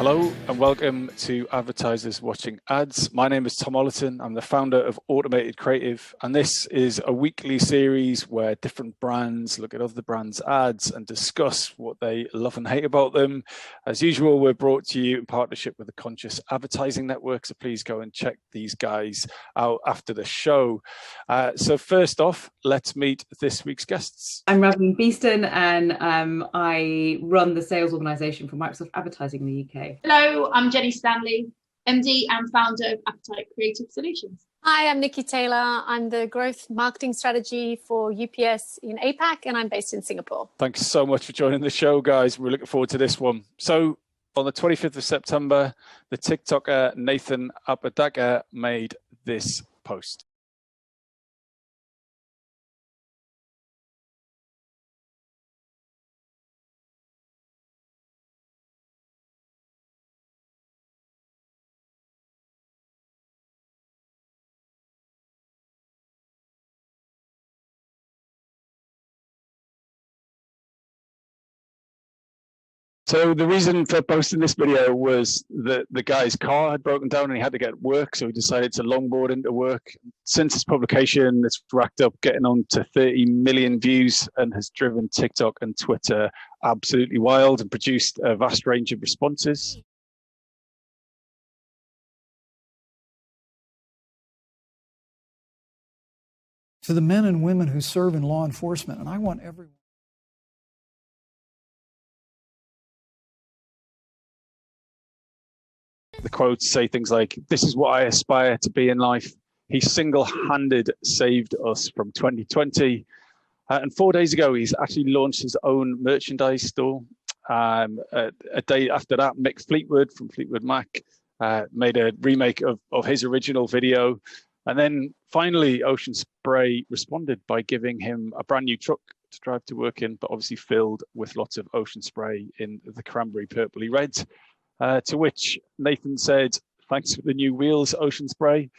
Hello and welcome to Advertisers Watching Ads. My name is Tom Ollerton. I'm the founder of Automated Creative, and this is a weekly series where different brands look at other brands' ads and discuss what they love and hate about them. As usual, we're brought to you in partnership with the Conscious Advertising Network, so please go and check these guys out after the show. So first off, let's meet this week's guests. I'm Ravleen Beeston, and I run the sales organisation for Microsoft Advertising in the UK. Hello, I'm Stanley, MD and founder of Appetite Creative Solutions. Hi, I'm Nikki Taylor. I'm the growth marketing strategy for UPS in APAC, and I'm based in Singapore. Thanks so much for joining the show, guys. We're looking forward to this one. So on the 25th of September, the TikToker Nathan Apodaca made this post. So the reason for posting this video was that the guy's car had broken down and he had to get work, so he decided to longboard into work. Since its publication, it's racked up getting on to 30 million views and has driven TikTok and Twitter absolutely wild and produced a vast range of responses. To the men and women who serve in law enforcement, and I want everyone. The quotes say things like, "This is what I aspire to be in life. He single-handed saved us from 2020. And 4 days ago, he's actually launched his own merchandise store. A day after that, Mick Fleetwood from Fleetwood Mac made a remake of his original video. And then finally, Ocean Spray responded by giving him a brand new truck to drive to work in, but obviously filled with lots of Ocean Spray in the cranberry purpley red. To which Nathan said, "Thanks for the new wheels, Ocean Spray."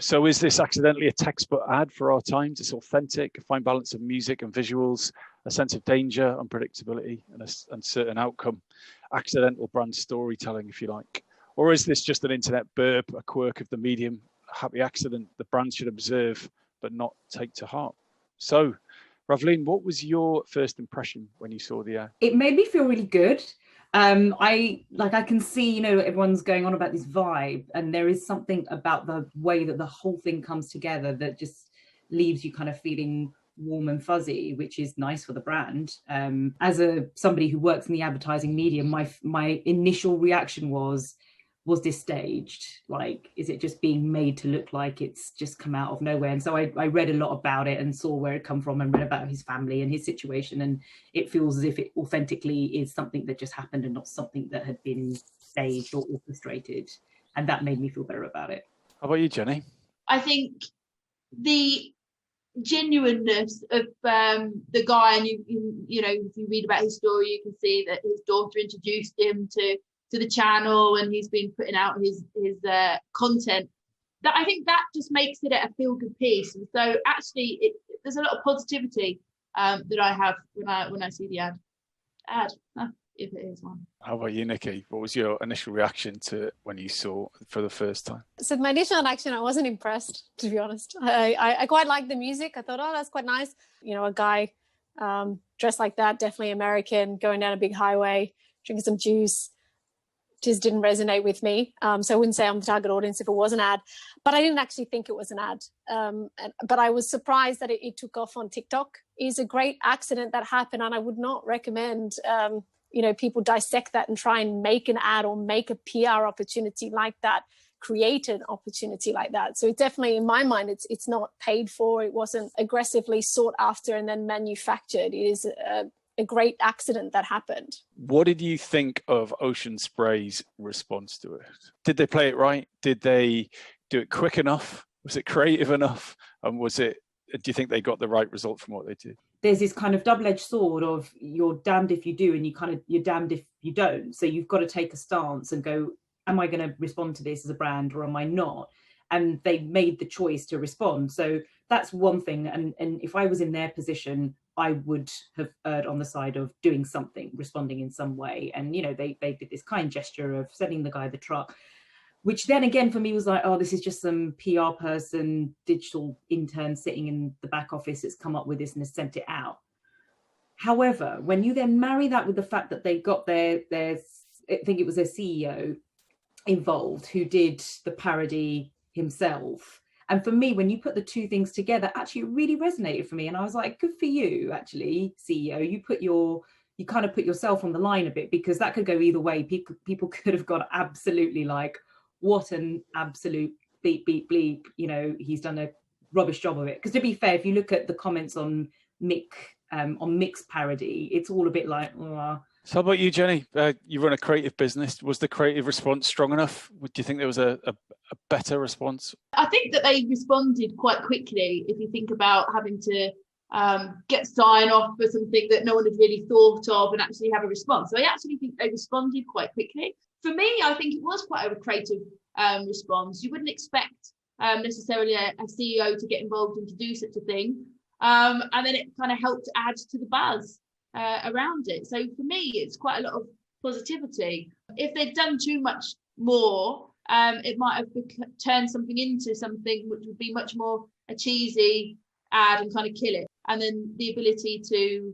So is this accidentally a textbook ad for our times? It's authentic, a fine balance of music and visuals, a sense of danger, unpredictability, and an uncertain outcome. Accidental brand storytelling, if you like. Or is this just an internet burp, a quirk of the medium, a happy accident the brand should observe but not take to heart? So, Ravleen, what was your first impression when you saw the ad? It made me feel really good. I can see, everyone's going on about this vibe, and there is something about the way that the whole thing comes together that just leaves you kind of feeling warm and fuzzy, which is nice for the brand. As somebody who works in the advertising medium, my initial reaction was this staged? Like, is it just being made to look like it's just come out of nowhere? And so I read a lot about it and saw where it come from and read about his family and his situation. And it feels as if it authentically is something that just happened and not something that had been staged or orchestrated. And that made me feel better about it. How about you, Jenny? I think the genuineness of the guy, and if you read about his story, you can see that his daughter introduced him to the channel, and he's been putting out his content. That I think that just makes it a feel-good piece. And so actually, there's a lot of positivity that I have when I see the ad, if it is one. How about you, Nikki? What was your initial reaction to when you saw it for the first time? So my initial reaction, I wasn't impressed, to be honest. I quite liked the music. I thought, oh, that's quite nice. A guy dressed like that, definitely American, going down a big highway, drinking some juice. Just didn't resonate with me. So I wouldn't say I'm the target audience if it was an ad, but I didn't actually think it was an ad. But I was surprised that it took off on TikTok. It's a great accident that happened, and I would not recommend people dissect that and try and make an ad or make a PR opportunity like that, create an opportunity like that. So it definitely, in my mind, it's not paid for. It wasn't aggressively sought after and then manufactured. It is a great accident that happened. What did you think of Ocean Spray's response to it? Did they play it right? Did they do it quick enough? Was it creative enough? And do you think they got the right result from what they did? There's this kind of double-edged sword of you're damned if you do and you're damned if you don't. So you've got to take a stance and go, am I going to respond to this as a brand or am I not? And they made the choice to respond. So that's one thing. And if I was in their position, I would have erred on the side of doing something, responding in some way. And, you know, they did this kind gesture of sending the guy the truck, which then again for me was like, oh, this is just some PR person, digital intern sitting in the back office that's come up with this and has sent it out. However, when you then marry that with the fact that they got their I think it was their CEO involved, who did the parody himself. And for me, when you put the two things together, actually it really resonated for me. And I was like, good for you, actually, CEO. You kind of put yourself on the line a bit, because that could go either way. People could have got absolutely like, what an absolute beep, beep, bleep. You know, he's done a rubbish job of it. Because to be fair, if you look at the comments on Mick's parody, it's all a bit like, oh. So how about you, Jenny? You run a creative business. Was the creative response strong enough? Do you think there was a better response? I think that they responded quite quickly. If you think about having to get sign off for something that no one had really thought of and actually have a response. So I actually think they responded quite quickly. For me, I think it was quite a creative response. You wouldn't expect necessarily a CEO to get involved and to do such a thing. And then it kind of helped add to the buzz around it. So for me, it's quite a lot of positivity. If they'd done too much more, it might have turned something into something which would be much more a cheesy ad and kind of kill it. And then the ability to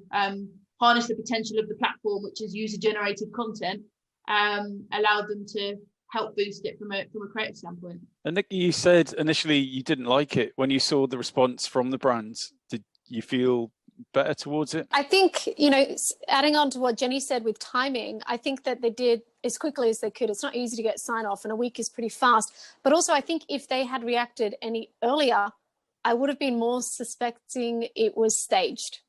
harness the potential of the platform, which is user-generated content, allowed them to help boost it from a creative standpoint. And Nikki, you said initially you didn't like it. When you saw the response from the brands, did you feel better towards it? I think, you know, adding on to what Jenny said with timing, I think that they did as quickly as they could. It's not easy to get sign off, and a week is pretty fast. But also, I think if they had reacted any earlier, I would have been more suspecting it was staged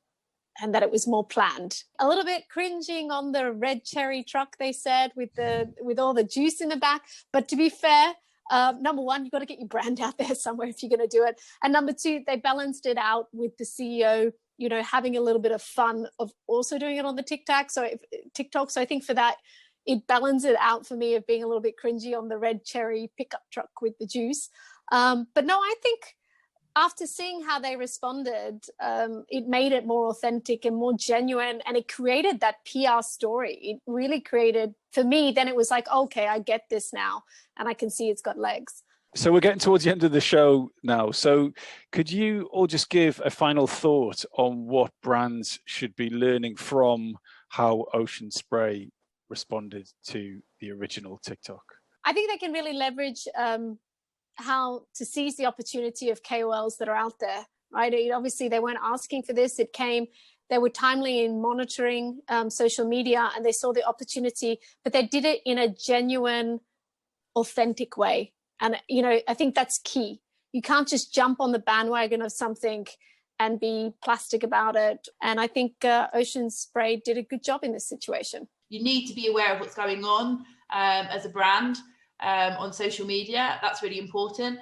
and that it was more planned. A little bit cringing on the red cherry truck, they said, with all the juice in the back. But to be fair, number one, you've got to get your brand out there somewhere if you're going to do it. And number two, they balanced it out with the CEO, you know, having a little bit of fun of also doing it on the TikTok. So I think for that, it balanced it out for me of being a little bit cringy on the red cherry pickup truck with the juice. But no, I think after seeing how they responded, it made it more authentic and more genuine, and it created that PR story. It really created, for me, then it was like, okay, I get this now, and I can see it's got legs. So we're getting towards the end of the show now. So could you all just give a final thought on what brands should be learning from how Ocean Spray responded to the original TikTok? I think they can really leverage how to seize the opportunity of KOLs that are out there, right? Obviously, they weren't asking for this. It came. They were timely in monitoring social media, and they saw the opportunity, but they did it in a genuine, authentic way. And, you know, I think that's key. You can't just jump on the bandwagon of something and be plastic about it. And I think Ocean Spray did a good job in this situation. You need to be aware of what's going on as a brand on social media. That's really important.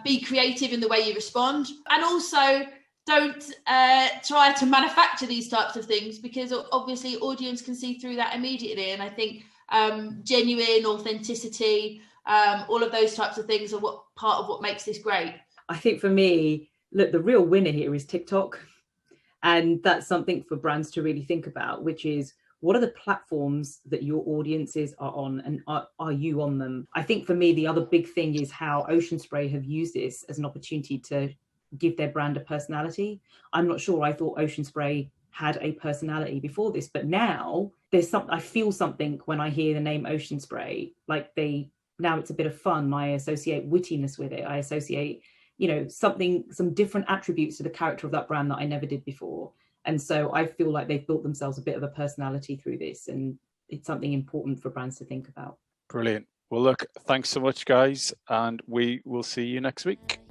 Be creative in the way you respond. And also don't try to manufacture these types of things, because obviously audience can see through that immediately. And I think genuine authenticity, all of those types of things are part of what makes this great. I think for me, look, the real winner here is TikTok. And that's something for brands to really think about, which is, what are the platforms that your audiences are on, and are you on them? I think for me, the other big thing is how Ocean Spray have used this as an opportunity to give their brand a personality. I'm not sure I thought Ocean Spray had a personality before this, but now I feel something when I hear the name Ocean Spray. Like now it's a bit of fun. I associate wittiness with it. I associate, you know, some different attributes to the character of that brand that I never did before. And so I feel like they've built themselves a bit of a personality through this, and it's something important for brands to think about. Brilliant. Well, look, thanks so much, guys, and we will see you next week.